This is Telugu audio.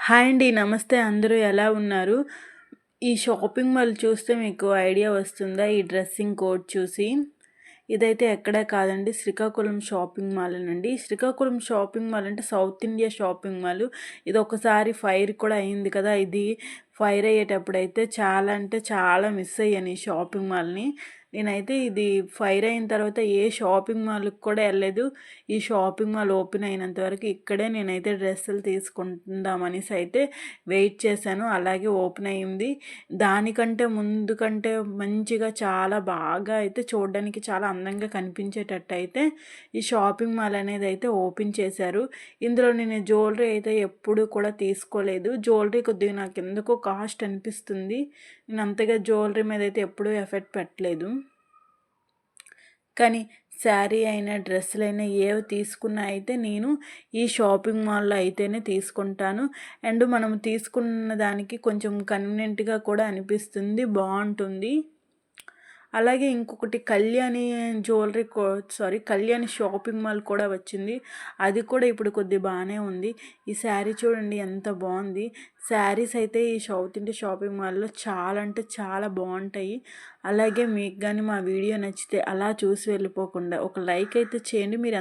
హాయ్ అండి. నమస్తే. అందరూ ఎలా ఉన్నారు? ఈ షాపింగ్ మాల్ చూస్తే మీకు ఐడియా వస్తుందా? ఈ డ్రెస్సింగ్ కోడ్ చూసి. ఇదైతే ఎక్కడా కాదండి, శ్రీకాకుళం షాపింగ్ మాలేనండి. శ్రీకాకుళం షాపింగ్ మాల్ అంటే సౌత్ ఇండియా షాపింగ్ మాల్. ఇది ఒకసారి ఫైర్ కూడా అయింది కదా! ఇది ఫైర్ అయ్యేటప్పుడైతే చాలా అంటే చాలా మిస్ అయ్యాను ఈ షాపింగ్ మాల్‌ని. నేనైతే ఇది ఫైర్ అయిన తర్వాత ఏ షాపింగ్ మాల్‌కి కూడా ఎళ్ళలేదు. ఈ షాపింగ్ మాల్ ఓపెన్ అయినంత వరకు ఇక్కడే నేనైతే డ్రెస్సులు తీసుకుందామనేసి అయితే వెయిట్ చేశాను. అలాగే ఓపెన్ అయింది. దానికంటే ముందు కంటే మంచిగా చాలా బాగా అయితే చూడడానికి చాలా అందంగా కనిపించేటట్టు అయితే ఈ షాపింగ్ మాల్ అనేది అయితే ఓపెన్ చేశారు. ఇందులో నేను జ్యువెలరీ అయితే ఎప్పుడూ కూడా తీసుకోలేదు. జ్యువెలరీ కొద్దిగా నాకు ఎందుకో కాస్ట్ అనిపిస్తుంది. నేను అంతగా జ్యువెలరీ మీద అయితే ఎప్పుడూ ఎఫర్ట్ పెట్టలేదు. కానీ శారీ అయినా డ్రెస్సులైనా ఏవి తీసుకున్నా అయితే నేను ఈ షాపింగ్ మాల్‌లో అయితేనే తీసుకుంటాను. అండ్ మనం తీసుకున్న దానికి కొంచెం కన్వీనియంట్‌గా కూడా అనిపిస్తుంది. బావుంటుంది. అలాగే ఇంకొకటి కళ్యాణి షాపింగ్ మాల్ కూడా వచ్చింది. అది కూడా ఇప్పుడు కొద్దిగా బాగానే ఉంది. ఈ శారీ చూడండి ఎంత బాగుంది. శారీస్ అయితే ఈ సౌత్ ఇండియా షాపింగ్ మాల్‌లో చాలా అంటే చాలా బాగుంటాయి. అలాగే మీకు కానీ మా వీడియో నచ్చితే అలా చూసి వెళ్ళిపోకుండా ఒక లైక్ అయితే చేయండి. మీరు